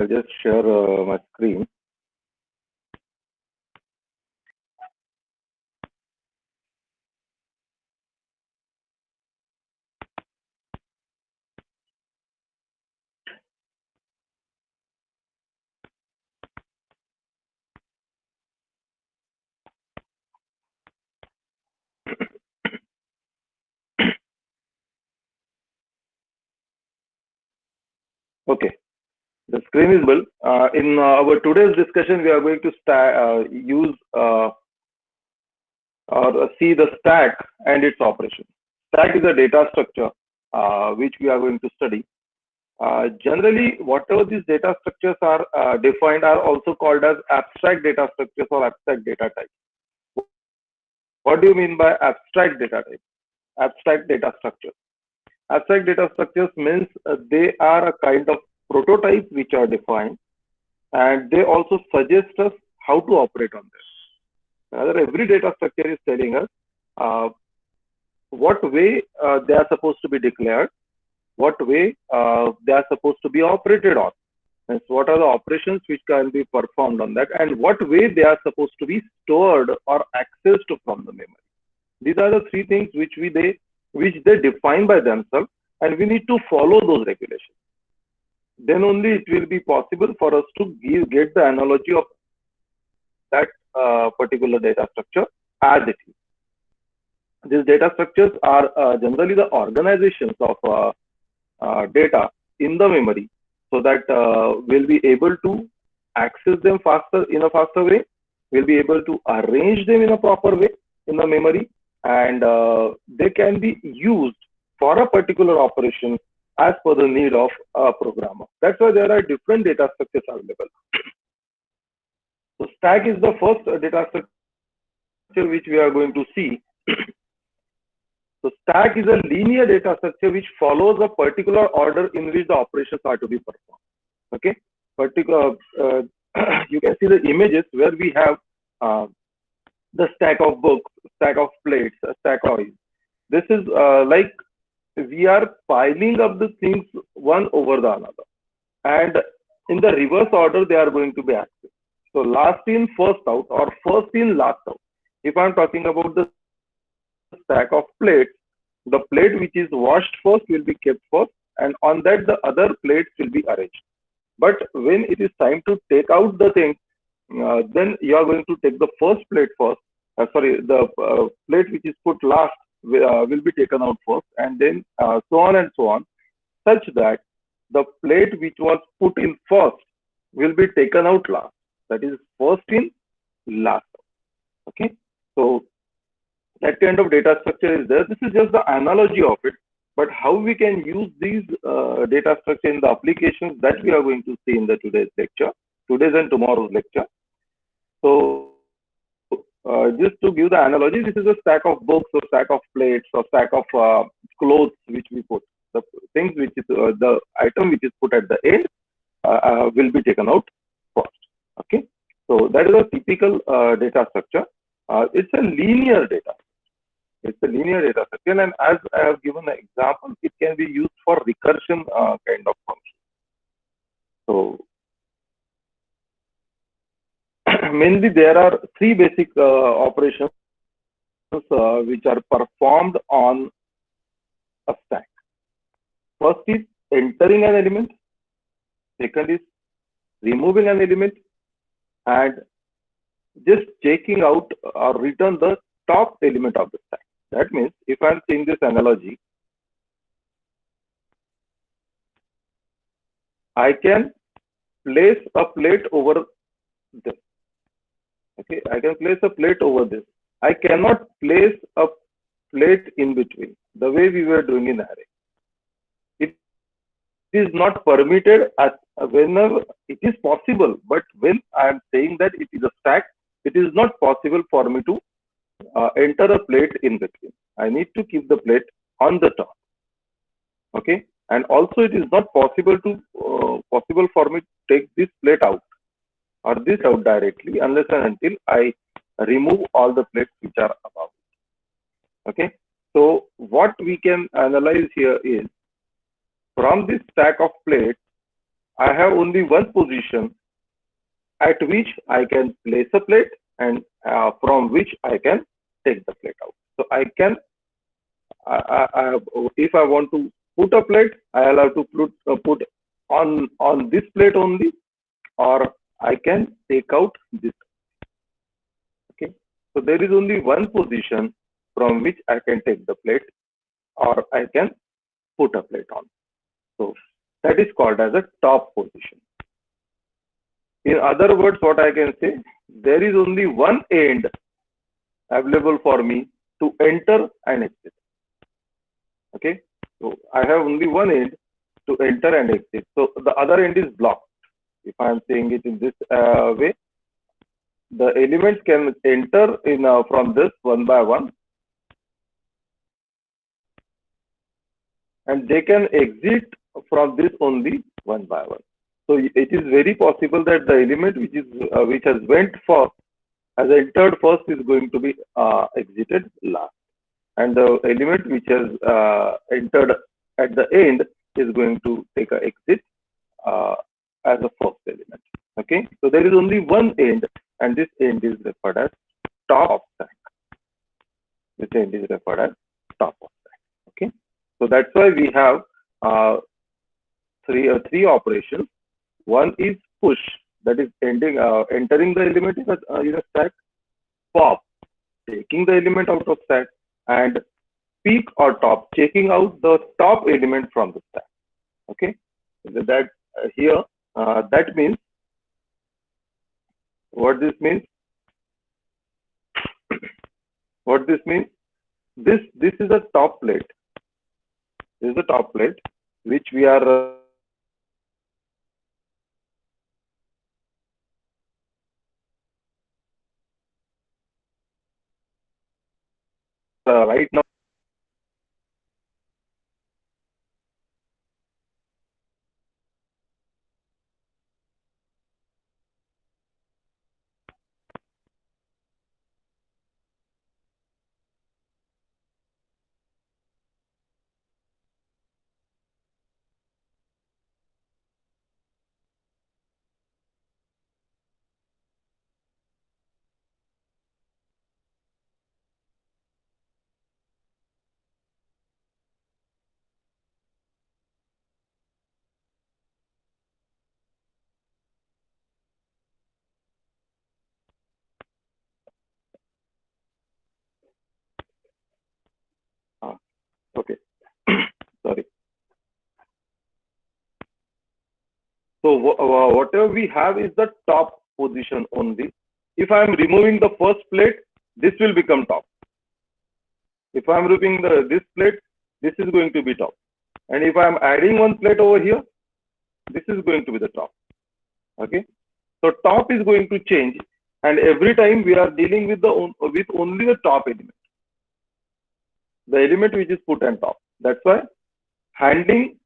I'll just share my screen. Okay, the screen is visible. In our today's discussion, we are going to use or see the stack and its operation. Stack is a data structure which we are going to study. Generally, whatever these data structures are defined are also called as abstract data structures or abstract data types. What do you mean by abstract data type? Abstract data structures. Abstract data structures means they are a kind of prototypes which are defined, and they also suggest us how to operate on them. Rather, every data structure is telling us what way they are supposed to be declared, what way they are supposed to be operated on, and what are the operations which can be performed on that, and what way they are supposed to be stored or accessed from the memory. These are the three things which they define by themselves, and we need to follow those regulations. Then only it will be possible for us to get the analogy of that particular data structure as it is. These data structures are generally the organizations of data in the memory, so that we'll be able to access them in a faster way. We'll be able to arrange them in a proper way in the memory, and they can be used for a particular operation as per the need of a programmer. That's why there are different data structures available. So stack is the first data structure which we are going to see. So stack is a linear data structure which follows a particular order in which the operations are to be performed. Okay, you can see the images where we have the stack of books, stack of plates, a stack of oil. This is like we are piling up the things one over the another, and in the reverse order they are going to be accessed. So last in, first out, or first in, last out. If I'm talking about the stack of plates, the plate which is washed first will be kept first, and on that the other plates will be arranged. But when it is time to take out the thing, then you are going to take the first plate first. The plate which is put last will be taken out first, and then so on and so on, such that the plate which was put in first will be taken out last. That is first in, last out. Okay, so that kind of data structure is there. This is just the analogy of it, but how we can use these data structure in the applications, that we are going to see in the today's and tomorrow's lecture. So just to give the analogy, this is a stack of books or stack of plates or stack of clothes which we put. The things which is the item which is put at the end will be taken out first. Okay, so that is a typical data structure. It's a linear data. It's a linear data structure, and as I have given an example, it can be used for recursion kind of function. So mainly there are three basic operations which are performed on a stack. First is entering an element, second is removing an element, and just checking out or return the top element of the stack. That means if I'm seeing this analogy, I can place a plate over this. Okay, I can place a plate over this. I cannot place a plate in between the way we were doing in array. It is not permitted as whenever it is possible, but when I am saying that it is a stack, it is not possible for me to enter a plate in between. I need to keep the plate on the top. Okay, and also it is not possible for me to take this plate out or this out directly unless and until I remove all the plates which are above. Okay, so what we can analyze here is from this stack of plates, I have only one position at which I can place a plate and from which I can take the plate out. So I can, if I want to put a plate, I'll have to put on this plate only, or I can take out this. Okay, so there is only one position from which I can take the plate, or I can put a plate on. So that is called as a top position. In other words, what I can say, there is only one end available for me to enter and exit. Okay, so I have only one end to enter and exit. So the other end is blocked. If I am saying it in this way, the elements can enter in from this one by one, and they can exit from this only one by one. So it is very possible that the element which has went first, has entered first, is going to be exited last, and the element which has entered at the end is going to take a exit as a first element. Okay, so there is only one end, and this end is referred as top of stack. This end is referred as top of stack. Okay, so that's why we have three operations. One is push, that is entering the element in a stack. Pop, taking the element out of stack, and peak or top, checking out the top element from the stack. Okay, that here that means, what this means, what this means, this is a top plate. This is a top plate which we are right now. Okay, sorry. So whatever we have is the top position only. If I am removing the first plate, this will become top. If I am removing this plate, this is going to be top. And if I am adding one plate over here, this is going to be the top. Okay, so top is going to change, and every time we are dealing with only the top element, the element which is put on top. That's why handling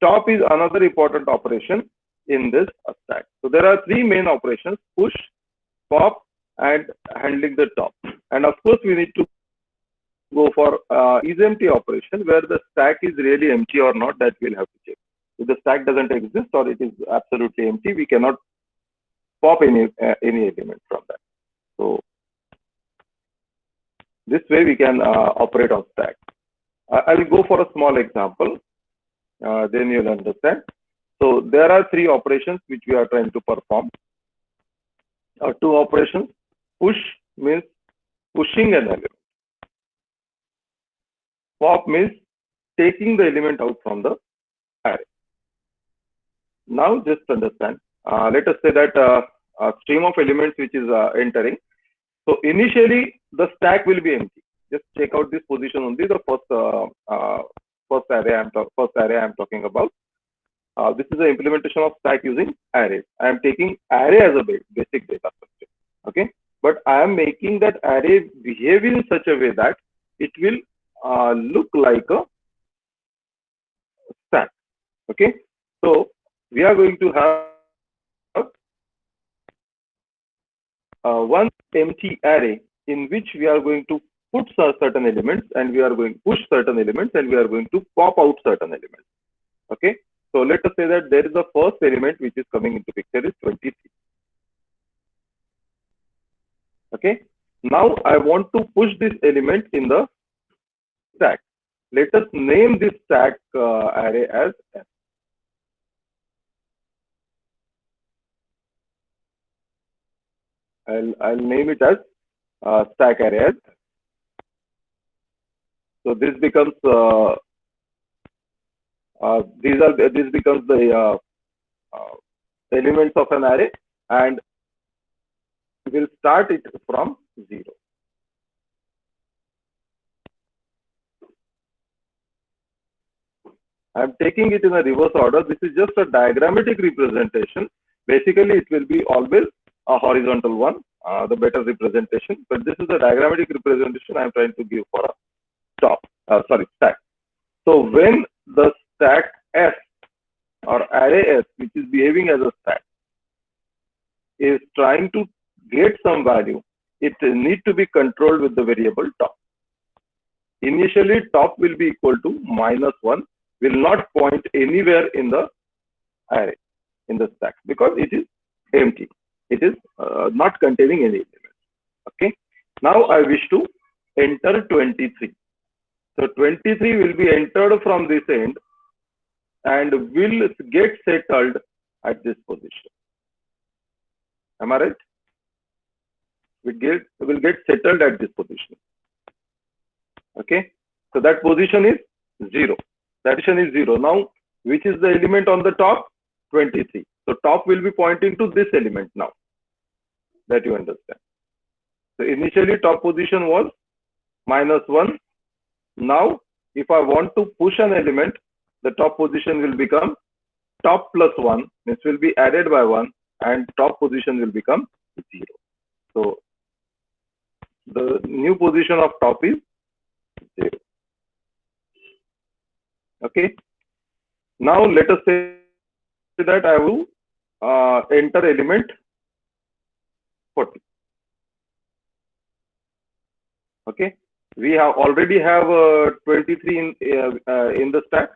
top is another important operation in this stack. So there are three main operations: push, pop, and handling the top. And of course, we need to go for isEmpty operation, where the stack is really empty or not, that we'll have to check. If the stack doesn't exist or it is absolutely empty, we cannot pop any element from that. So this way we can operate on stack. I will go for a small example, then you'll understand. So there are three operations which we are trying to perform. Two operations. Push means pushing an element. Pop means taking the element out from the array. Now just understand. Let us say that a stream of elements which is entering. So initially the stack will be empty. Just check out this position only, the first array I'm talking about. This is the implementation of stack using arrays. I am taking array as a basic data structure. Okay, but I am making that array behave in such a way that it will look like a stack. Okay, so we are going to have one empty array in which we are going to put certain elements, and we are going to push certain elements, and we are going to pop out certain elements. Okay, So let us say that there is a first element which is coming into picture is 23. Okay. Now I want to push this element in the stack. Let us name this stack array as S. I'll name it as stack array as. So this becomes this becomes the elements of an array, and we'll start it from 0. I'm taking it in a reverse order. This is just a diagrammatic representation. Basically, it will be always a horizontal one, the better representation. But this is a diagrammatic representation I'm trying to give for a stack. So when the stack S or array S, which is behaving as a stack, is trying to get some value, it needs to be controlled with the variable top. Initially, top will be equal to -1, will not point anywhere in the array, in the stack, because it is empty. It is not containing any element. Okay. Now I wish to enter 23. So 23 will be entered from this end and will get settled at this position. Am I right? We will get settled at this position. Okay. So that position is 0. That position is 0. Now, which is the element on the top? 23. So top will be pointing to this element now. That you understand. So initially top position was -1. Now, if I want to push an element, the top position will become top plus 1, means will be added by 1, and top position will become 0. So the new position of top is 0. Okay. Now let us say that I will enter element 40. Okay. We already have 23 in the stack.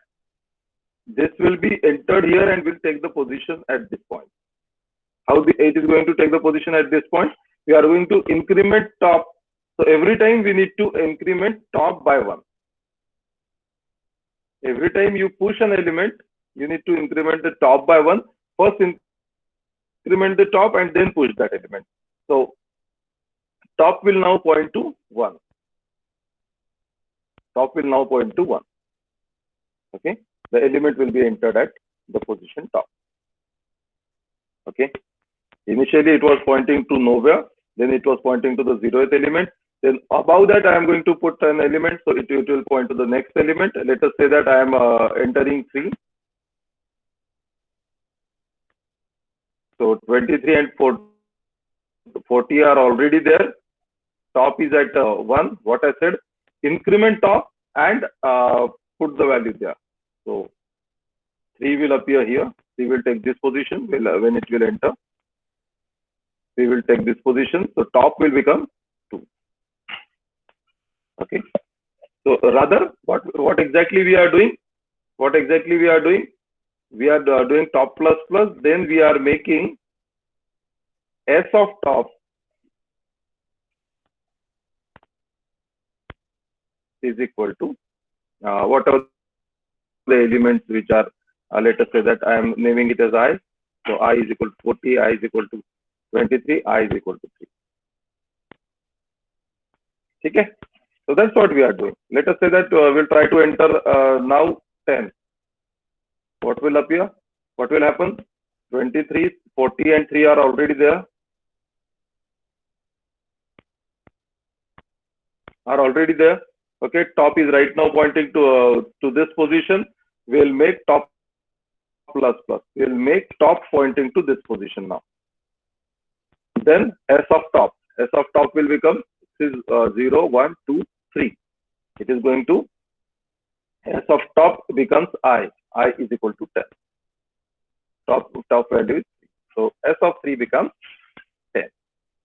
This will be entered here and will take the position at this point. How it is going to take the position at this point? We are going to increment top. So every time we need to increment top by 1. Every time you push an element, you need to increment the top by 1. First increment the top and then push that element. So top will now point to 1. Top will now point to 1. Okay. The element will be entered at the position top. Okay. Initially it was pointing to nowhere, then it was pointing to the 0th element. Then above that I am going to put an element, so it will point to the next element. Let us say that I am entering 3. So 23 and 40 are already there. Top is at 1. What I said, increment top and put the value there. So 3 will appear here. 3 will take this position when it will enter. 3 will take this position. So top will become 2. Okay. So rather, what exactly we are doing? What exactly we are doing? We are doing top plus plus. Then we are making S of top is equal to whatever the elements which are, let us say that I am naming it as I. So I is equal to 40, I is equal to 23, I is equal to 3. Okay. So that's what we are doing. Let us say that we'll try to enter now 10. What will appear? What will happen? 23, 40 and 3 are already there. Okay, top is right now pointing to this position. We'll make top plus plus. We'll make top pointing to this position now. Then S of top. S of top will become 0, 1, 2, 3. It is going to S of top becomes I. I is equal to 10. Top value is 3. So S of 3 becomes 10.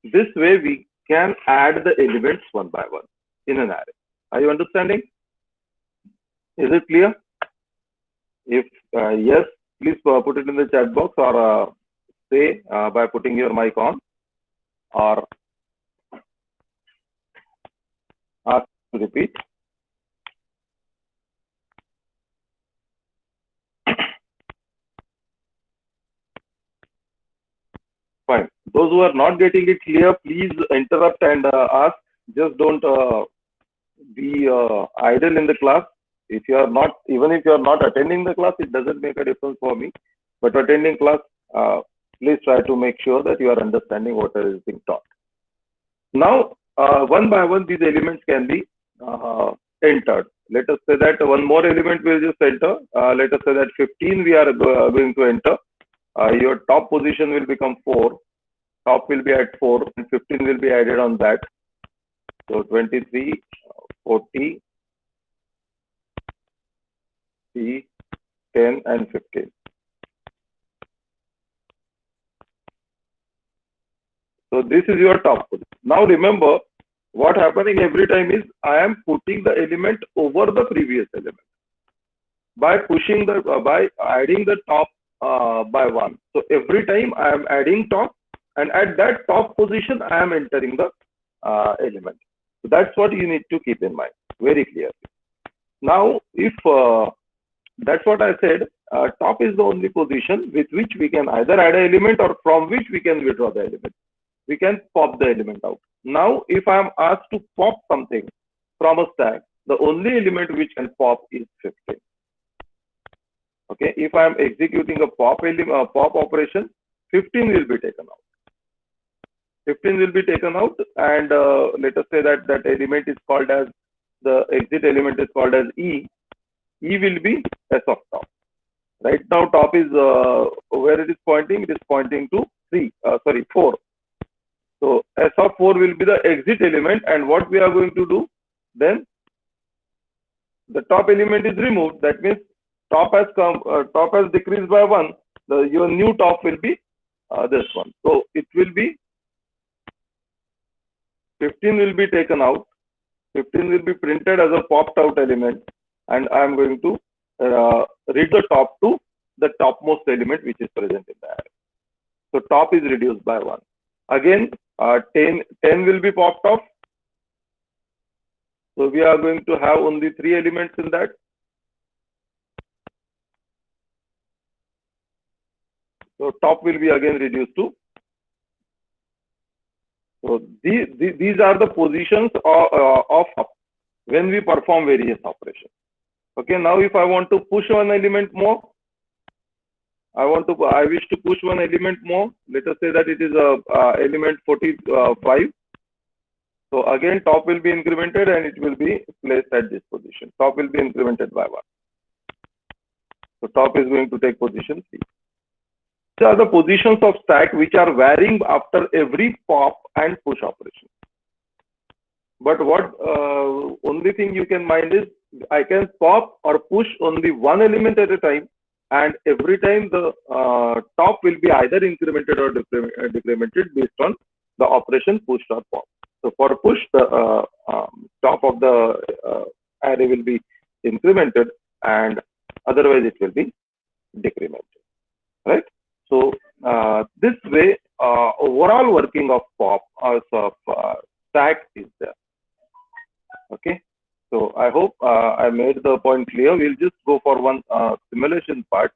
This way we can add the elements one by one in an array. Are you understanding? Is it clear? If yes, please put it in the chat box, or say by putting your mic on, or ask to repeat. Fine. Those who are not getting it clear, please interrupt and ask. Just don't be idle in the class. If you are not, even if you are not attending the class, it doesn't make a difference for me. But attending class, please try to make sure that you are understanding what is being taught. Now, one by one, these elements can be entered. Let us say that one more element will just enter. Let us say that 15 we are going to enter. Your top position will become 4. Top will be at 4, and 15 will be added on that. So 23, 40, 3, 10, and 15. So this is your top position. Now remember, what happening every time is I am putting the element over the previous element by pushing the by adding the top by 1. So every time I am adding top, and at that top position I am entering the element. So that's what you need to keep in mind very clearly. Now, if that's what I said, top is the only position with which we can either add an element or from which we can withdraw the element. We can pop the element out. Now, if I am asked to pop something from a stack, the only element which can pop is 15. Okay, if I am executing a pop operation, 15 will be taken out. 15 will be taken out, and let us say that that element is called as, the exit element is called as E. E will be S of top. Right now, top is where it is pointing. It is pointing to 4. So S of 4 will be the exit element, and what we are going to do then, the top element is removed. That means top has decreased by 1. Your new top will be this one. So it will be 15 will be taken out. 15 will be printed as a popped out element, and I am going to read the top to the topmost element which is present in the array. So top is reduced by 1. Again, 10 will be popped off. So we are going to have only 3 elements in that. So top will be again reduced to. So these are the positions of when we perform various operations. Okay, now if I want to push one element more, I wish to push one element more. Let us say that it is element 45. So again, top will be incremented and it will be placed at this position. Top will be incremented by 1. So top is going to take position 3. These are the positions of stack which are varying after every pop and push operation. But what only thing you can mind is I can pop or push only one element at a time, and every time the top will be either incremented or decremented based on the operation pushed or pop. So for push, the top of the array will be incremented, and otherwise it will be decremented, right? So this way, overall working of pop of stack is there. Okay. So I hope I made the point clear. We'll just go for one simulation part.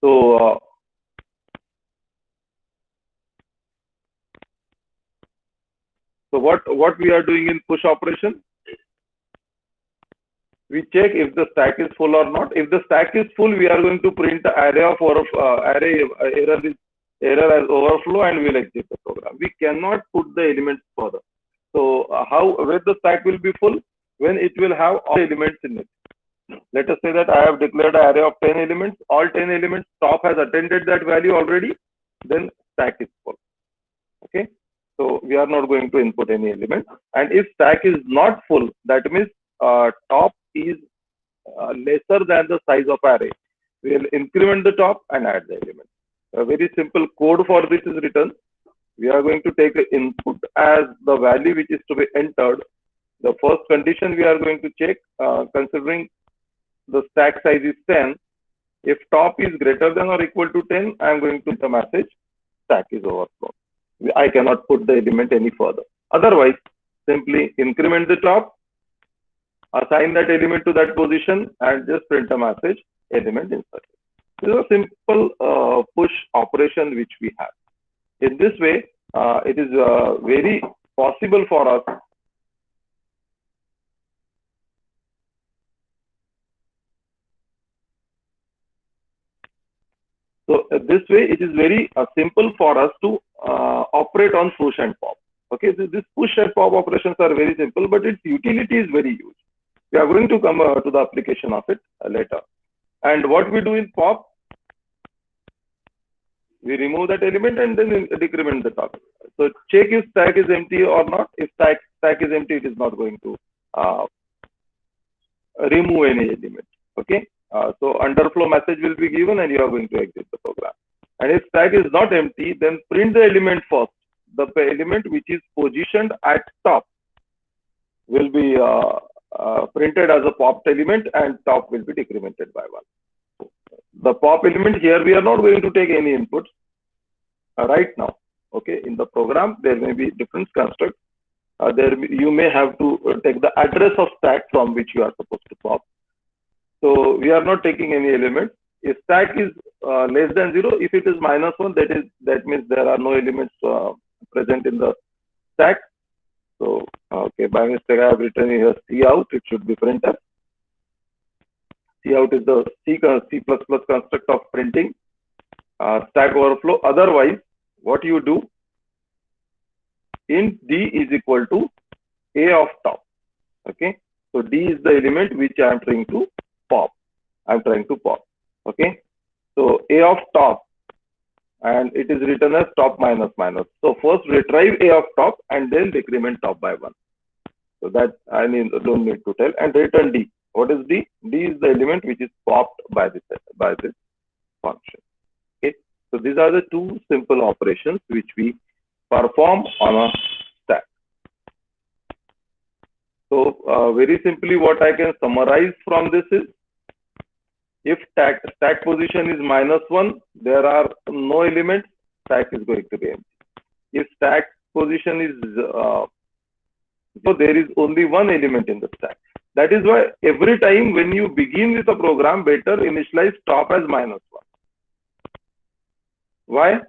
So what we are doing in push operation? We check if the stack is full or not. If the stack is full, we are going to print the array of error as overflow, and we'll exit the program. We cannot put the elements further. So where the stack will be full? When it will have all elements in it. Let us say that I have declared an array of 10 elements. All 10 elements, top has attended that value already. Then stack is full. Okay. So we are not going to input any element. And if stack is not full, that means top is lesser than the size of array. We will increment the top and add the element. A very simple code for this is written. We are going to take the input as the value which is to be entered. The first condition we are going to check, considering the stack size is 10. If top is greater than or equal to 10, I am going to the message stack is overflown. I cannot put the element any further. Otherwise, simply increment the top, assign that element to that position, and just print a message element inserted. This is a simple push operation which we have. In this way, it is very possible for us this way it is very simple for us to operate on push and pop. Okay, so this push and pop operations are very simple, but its utility is very huge. We are going to come to the application of it later. And what we do in pop, we remove that element and then decrement the top. So check if stack is empty or not. If stack is empty, it is not going to remove any element. Okay. So underflow message will be given and you are going to exit the program. And if stack is not empty, then print the element first. The element which is positioned at top will be printed as a popped element and top will be decremented by 1. The pop element here, we are not going to take any inputs right now. Okay, in the program, there may be different constructs. You may have to take the address of stack from which you are supposed to pop. So we are not taking any element. If stack is less than 0, if it is -1, that means there are no elements present in the stack. So okay, by mistake I have written here cout. It should be printf. Cout is the C++ construct of printing stack overflow. Otherwise, what you do, int d is equal to a of top. Okay, so d is the element which I am trying to pop. Okay, so a of top, and it is written as top minus minus. So first retrieve a of top and then decrement top by 1. So that I don't need to tell. And return d. What is d? D is the element which is popped by this function. Okay, so these are the two simple operations which we perform on a stack. So very simply, what I can summarize from this is, if stack position is -1, there are no elements, stack is going to be empty. If stack position is so there is only one element in the stack. That is why every time when you begin with a program, better initialize top as -1. Why?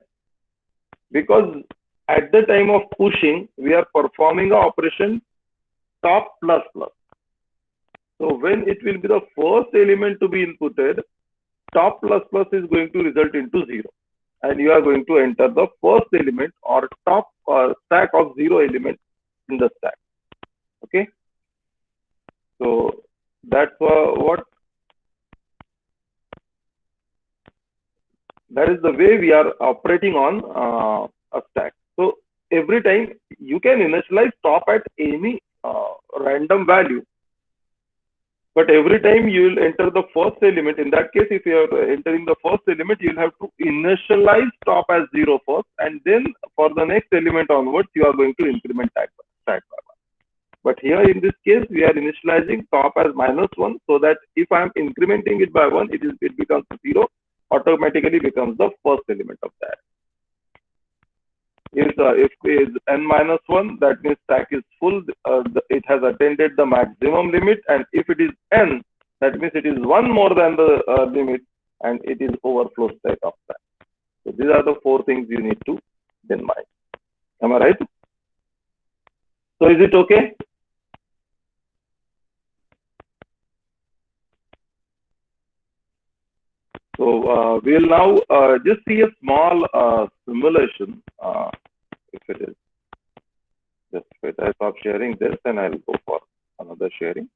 Because at the time of pushing, we are performing an operation top plus plus. So when it will be the first element to be inputted, top plus plus is going to result into 0. And you are going to enter the first element or top stack of 0 elements in the stack. Okay. So that's that is the way we are operating on a stack. So every time you can initialize top at any random value. But every time you will enter the first element, in that case, if you are entering the first element, you will have to initialize top as 0 first, and then for the next element onwards, you are going to increment stack by 1. But here in this case, we are initializing top as -1, so that if I am incrementing it by 1, it becomes 0, automatically becomes the first element of that. If it is n-1, that means stack is full, it has attained the maximum limit, and if it is n, that means it is 1 more than the limit, and it is overflow state of stack. So these are the 4 things you need to keep in mind. Am I right? So is it okay? So we'll now just see a small simulation. If it is, just wait, I stop sharing this and I'll go for another sharing.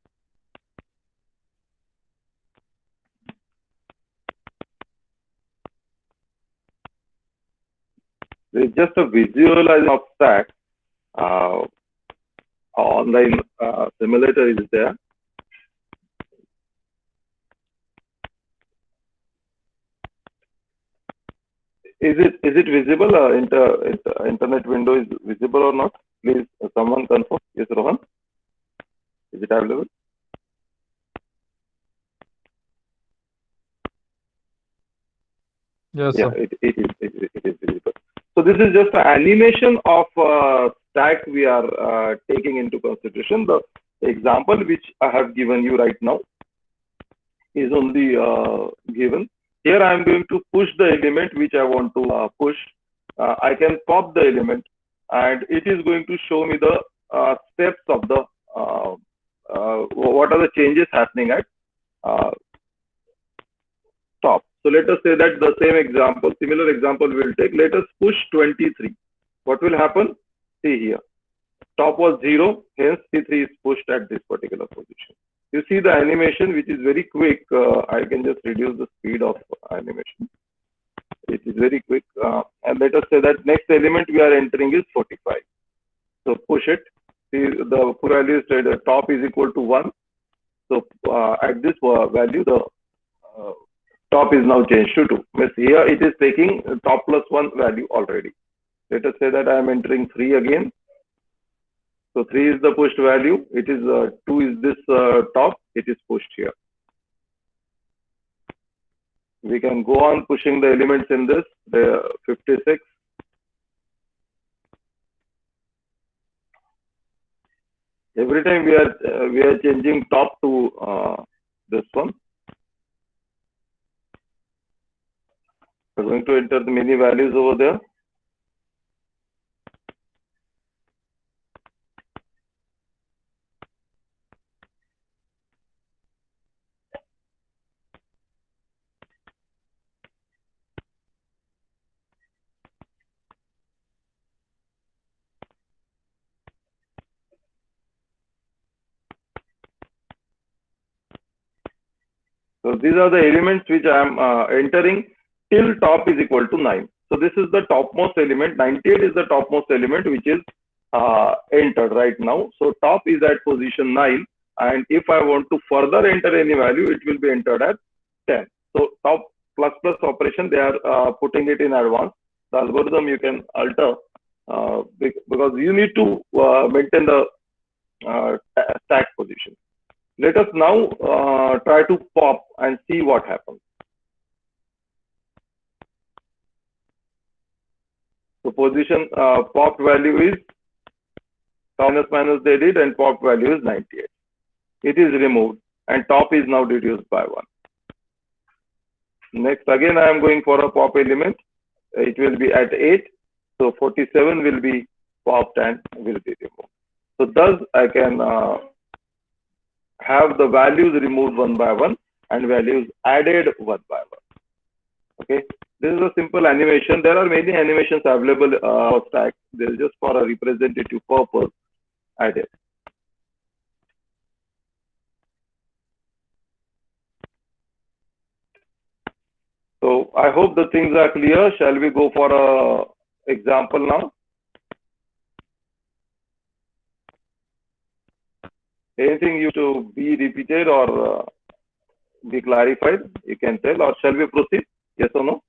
It's just a visualization of stack. Online simulator is there. Is it visible? Internet window is visible or not? Please, someone confirm. Yes, Rohan. Is it available? Yes, Yeah, sir. it is visible. So this is just an animation of stack we are taking into consideration. The example which I have given you right now is only given. Here I am going to push the element which I want to push. I can pop the element and it is going to show me the steps of the what are the changes happening at uh, top. So let us say that the same example, similar example we will take. Let us push 23. What will happen? See here. Top was 0, hence T3 is pushed at this particular position. You see the animation which is very quick. I can just reduce the speed of animation. It is very quick. And let us say that next element we are entering is 45. So push it. See the value is the top is equal to 1. So at this value, the uh, top is now changed to 2. Means here it is taking top plus 1 value already. Let us say that I am entering 3 again. So 3 is the pushed value. It is 2 is this top. It is pushed here. We can go on pushing the elements in this. The 56. Every time we are changing top to this one. We're going to enter the many values over there. So these are the elements which I am entering till top is equal to 9. So this is the topmost element. 98 is the topmost element which is entered right now. So top is at position 9. And if I want to further enter any value, it will be entered at 10. So top plus plus operation, they are putting it in advance. The algorithm you can alter because you need to maintain the stack position. Let us now try to pop and see what happens. So position popped value is minus minus they did and popped value is 98. It is removed and top is now reduced by 1. Next again I am going for a pop element. It will be at 8. So 47 will be popped and will be removed. So thus I can have the values removed one by one and values added one by one. Okay, this is a simple animation. There are many animations available for stack. This is just for a representative purpose added. So I hope the things are clear. Shall we go for a example now? Anything you to be repeated or be clarified, you can tell, or shall we proceed? Yes or no?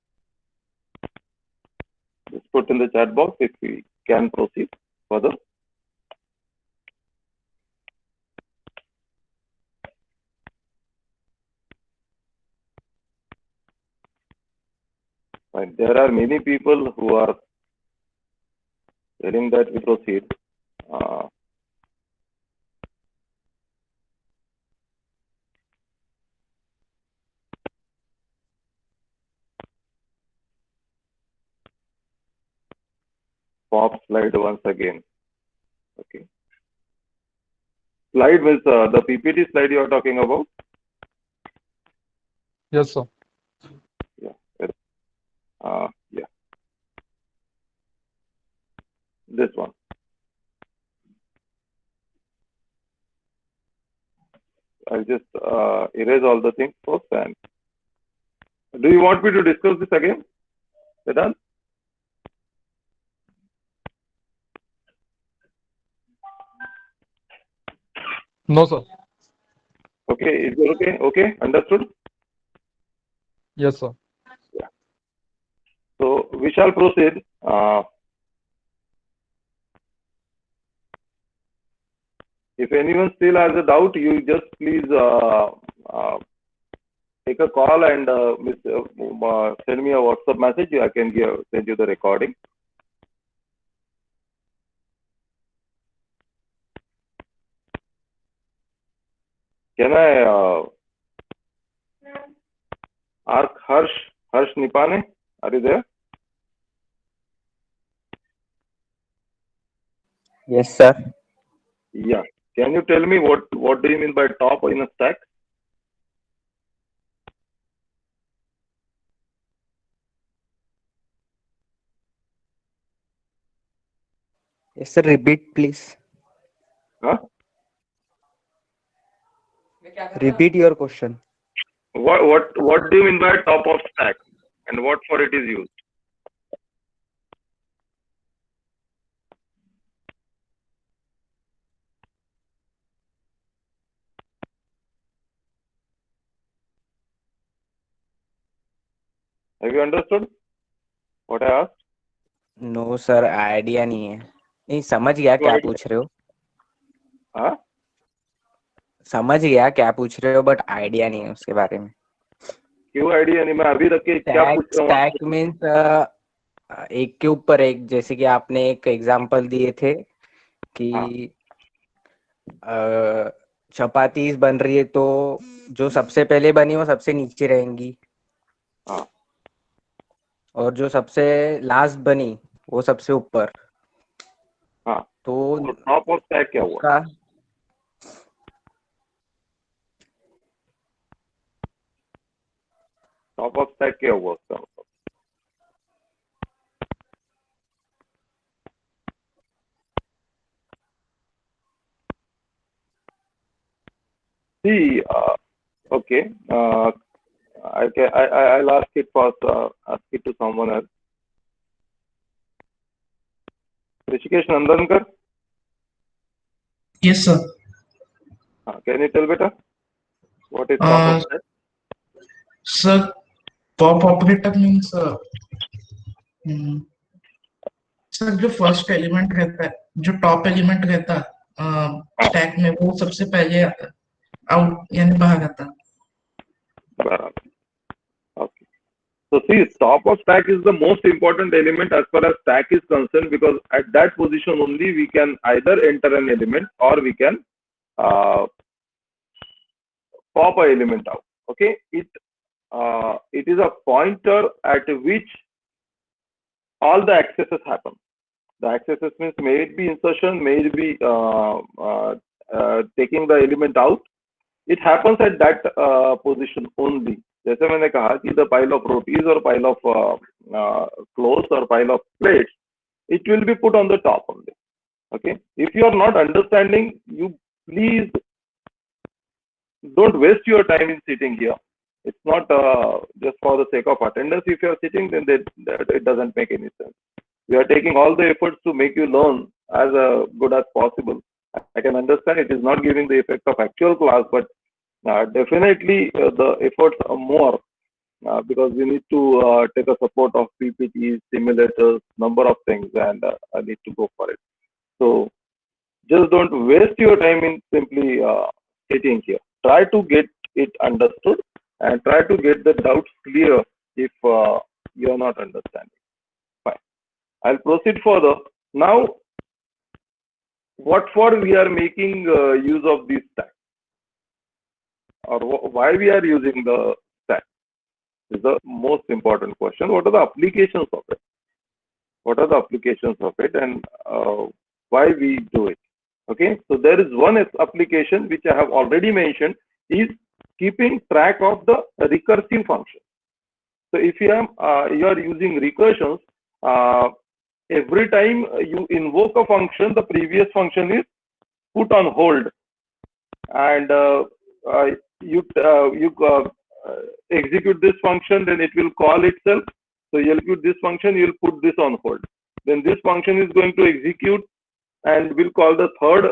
Just put in the chat box if we can proceed further. Right. There are many people who are telling that we proceed. Uh, Pop slide once again. Okay. Slide means the PPT slide you are talking about. Yes, sir. Yeah. Yeah. This one. I'll just erase all the things first. And do you want me to discuss this again, Vedant? No, sir. Okay. Is it okay? Okay. Understood. Yes, sir. Yeah. So we shall proceed. If anyone still has a doubt, you just please uh, take a call and send me a WhatsApp message. I can send you the recording. Can I ask Harsh Nipane? Are you there? Yes, sir. Yeah. Can you tell me what do you mean by top in a stack? Yes, sir. Repeat, please. Huh? Repeat your question. What do you mean by top of stack, and what for it is used? Have you understood what I asked? No sir, idea नहीं है. नहीं समझ गया क्या पूछ रहे हो. हाँ? समझ गया क्या पूछ रहे हो, बट आइडिया नहीं है उसके बारे में. क्यों आइडिया नहीं? मैं अभी रख के क्या पूछ रहा हूँ? स्टैक मीन्स एक के ऊपर एक, जैसे कि आपने एक एग्जांपल दिए थे कि चपातीस बन रही है तो जो सबसे पहले बनी वो सबसे नीचे रहेंगी. हाँ. और जो सबसे लास्ट बनी वो सबसे ऊपर. हाँ. तो टॉप ऑफ स्टैक क्या हुआ? टॉप ऑफ स्टैक क्या हुआ उसका मतलब? See, okay. I'll ask it first. Ask it to someone else. Rishikesh Nandankar. Yes, sir. Can you tell better what is top of stack? Sir, pop operator means sir जो first element रहता है, जो top element रहता है stack में, वो सबसे पहले आता है, आउट यानी बाहर आता है. बराबर. Okay. So see, top of stack is the most important element as far as stack is concerned, because at that position only we can either enter an element or we can pop an element out. Okay, it is a pointer at which all the accesses happen. The accesses means may it be insertion, may it be taking the element out. It happens at that position only. जैसे मैंने कहा कि the pile of rotis or pile of clothes or pile of plates, it will be put on the top only. Okay. If you are not understanding, you please don't waste your time in sitting here. It's not just for the sake of attendance. If you are sitting, then it doesn't make any sense. We are taking all the efforts to make you learn as good as possible. I can understand it is not giving the effect of actual class, but definitely the efforts are more because we need to take a support of PPTs, simulators, number of things, and I need to go for it. So just don't waste your time in simply sitting here. Try to get it understood and try to get the doubts clear if you are not understanding. Fine. I'll proceed further. Now, what for we are making use of this stack, or why we are using the stack is the most important question. What are the applications of it? What are the applications of it, and why we do it? Okay, so there is one application which I have already mentioned, is keeping track of the recursive function. So if you are using recursions, every time you invoke a function, the previous function is put on hold, and you execute this function, then it will call itself. So you execute this function, you will put this on hold. Then this function is going to execute and will call the third,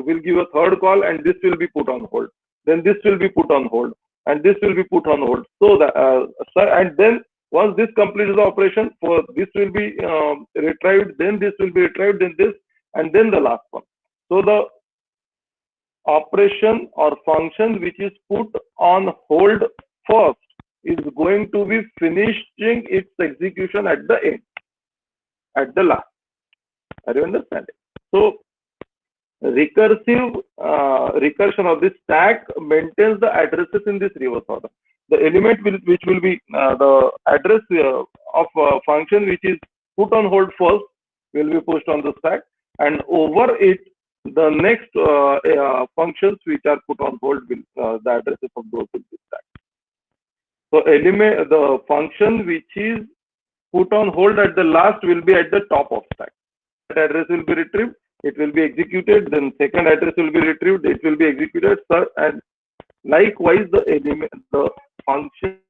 will give a third call, and this will be put on hold. Then this will be put on hold, and this will be put on hold. So that, and then once this completes the operation, for this will be retrieved, then this will be retrieved, then this, and then the last one. So the operation or function which is put on hold first is going to be finishing its execution at the end, at the last. Are you understanding? So recursion of this stack maintains the addresses in this reverse order. The element which will be the address of a function which is put on hold first will be pushed on the stack, and over it the next functions which are put on hold will the addresses of those will be stacked. So the function which is put on hold at the last will be at the top of stack. That address will be retrieved, it will be executed, then second address will be retrieved, it will be executed, and likewise the function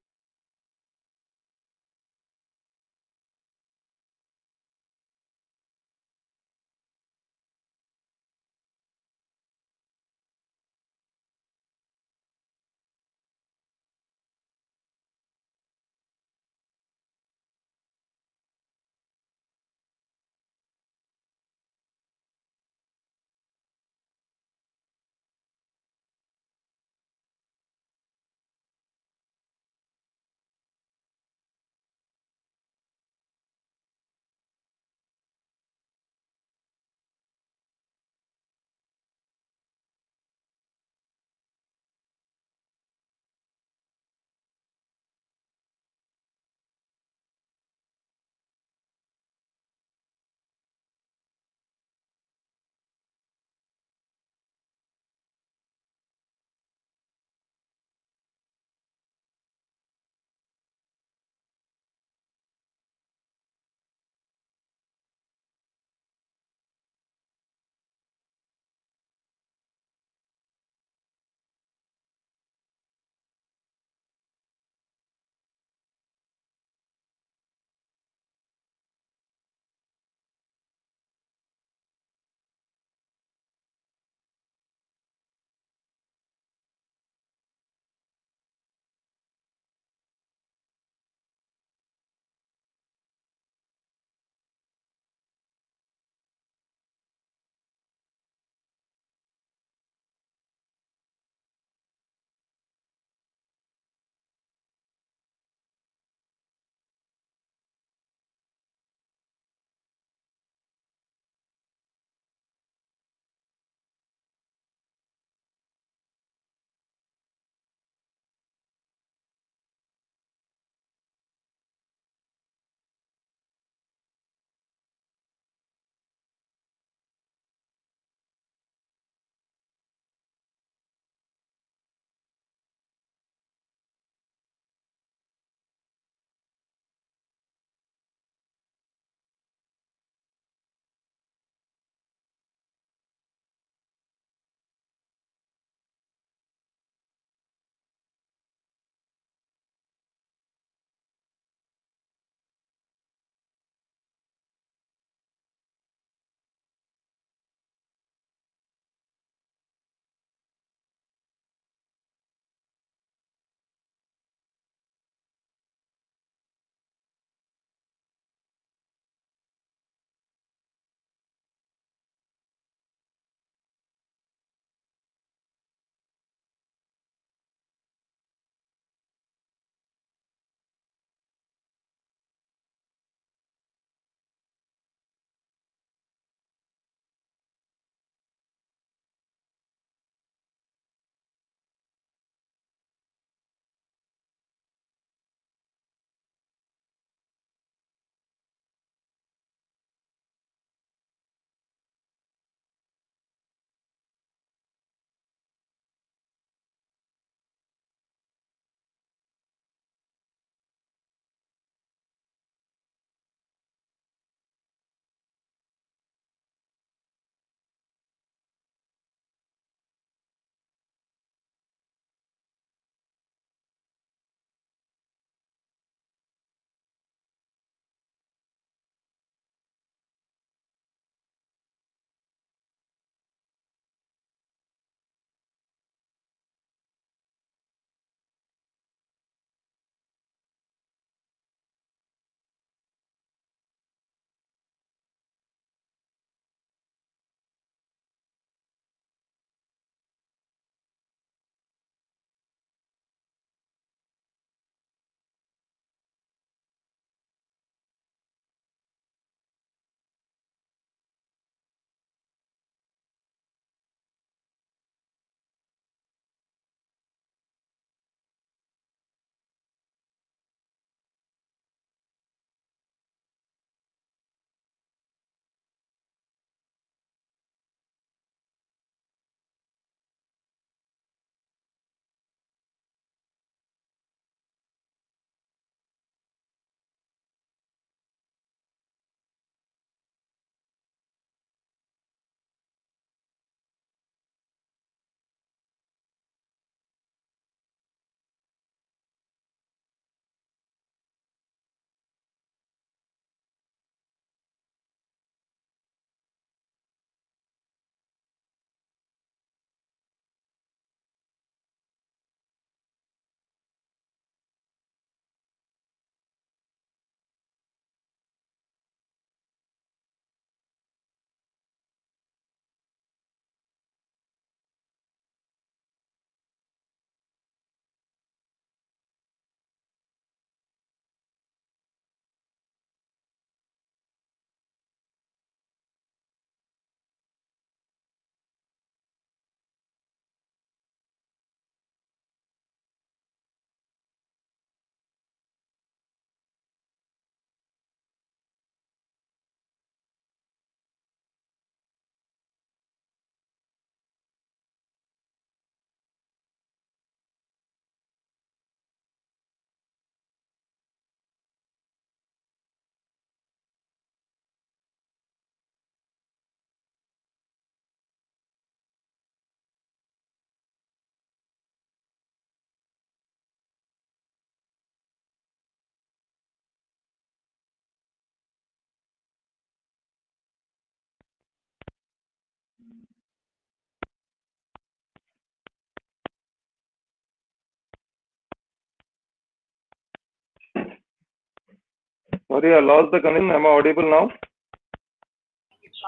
Sorry, I lost the connection. Am I audible now?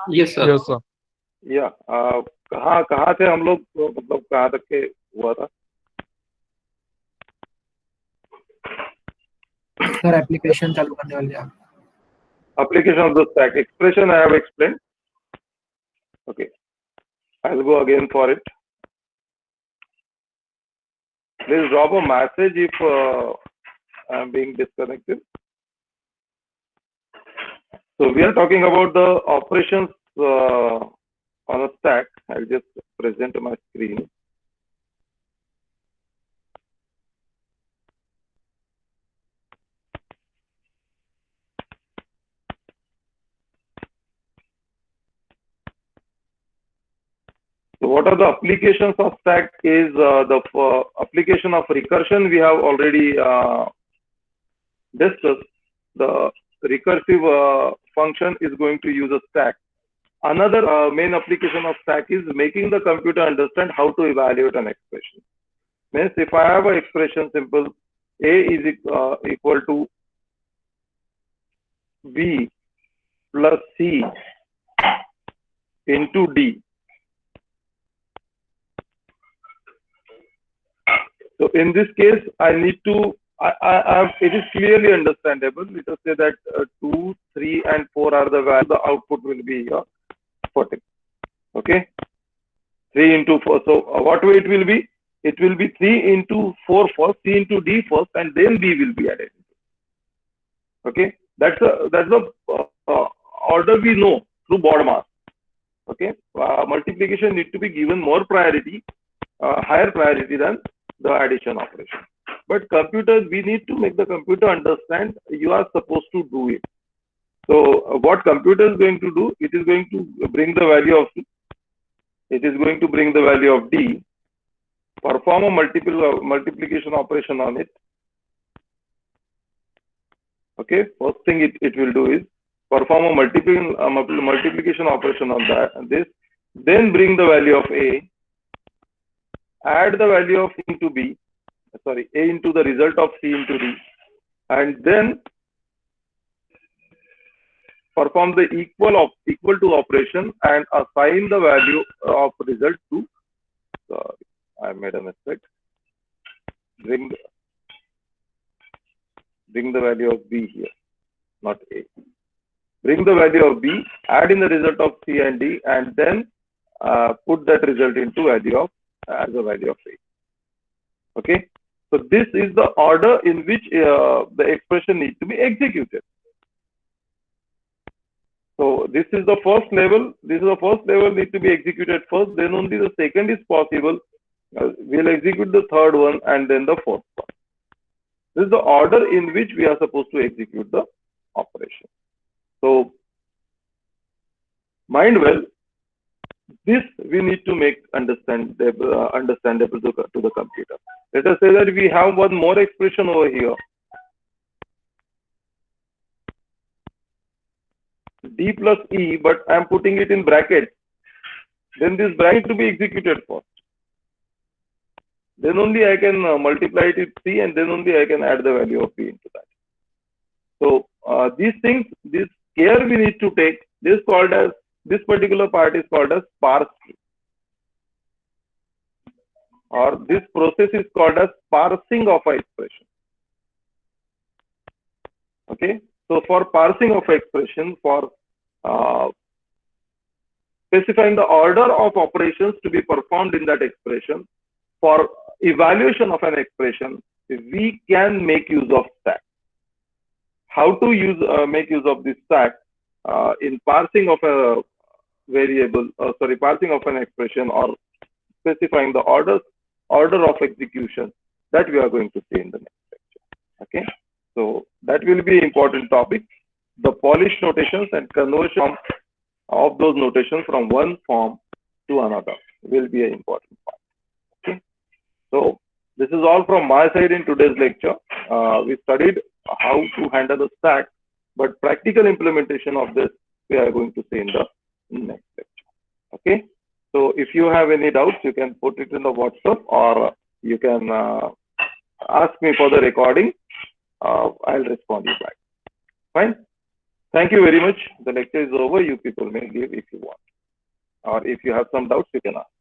Yes, sir. Yes, sir. Yeah. कहाँ थे हम लोग, मतलब कहाँ तक के हुआ था? सर एप्लीकेशन चालू करने वाले हैं. Application of the stack. Expression I have explained. Okay. I'll go again for it. Please drop a message if I'm being disconnected. So we are talking about the operations on a stack. I'll just present my screen. So what are the applications of stack is the application of recursion we have already discussed. The recursive function is going to use a stack. Another main application of stack is making the computer understand how to evaluate an expression. Means if I have an expression simple A is equal to B plus C into D. So in this case, I need to, it is clearly understandable. Let us say that 2, 3, and 4 are the values. The output will be 40. Okay, 3 into 4. So what way it will be? It will be 3 into 4 first, C into D first, and then B will be added. Okay, that's the order we know through BODMAS. Okay, multiplication need to be given more priority, higher priority than the addition operation. But computers, we need to make the computer understand you are supposed to do it. So what computer is going to do? It is going to bring the value of C. It is going to bring the value of D, perform a multiplication operation on it. Okay, first thing it will do is perform a multiplication operation on that and this, then bring the value of A, add the value of C into B, sorry, A into the result of C into D, and then perform the equal to operation and assign the value of result to, sorry, I made a mistake, bring the value of B here, not A. Bring the value of B, add in the result of C and D, and then put that result into value of as a value of A. Okay, so this is the order in which the expression needs to be executed. So this is the first level. This is the first level needs to be executed first. Then only the second is possible. We'll execute the third one and then the fourth one. This is the order in which we are supposed to execute the operation. So, mind well, this we need to make understandable to the computer. Let us say that we have one more expression over here. D plus E, but I am putting it in brackets. Then this bracket to be executed first. Then only I can multiply it with C, and then only I can add the value of B into that. So these things, this care we need to take. This particular part is called as parse tree, or this process is called as parsing of an expression. Okay, so for parsing of expression, for specifying the order of operations to be performed in that expression, for evaluation of an expression, we can make use of stack. How to make use of this stack in parsing of a variable, parsing of an expression, or specifying the order of execution, that we are going to see in the next lecture. Okay, so that will be an important topic. The polish notations and conversion of those notations from one form to another will be an important part. Okay, so this is all from my side in today's lecture. We studied how to handle the stack, but practical implementation of this we are going to see in the next lecture. Okay, so if you have any doubts, you can put it in the WhatsApp, or you can ask me for the recording. I'll respond you back. Fine. Thank you very much. The lecture is over. You people may leave if you want, or if you have some doubts, you can ask.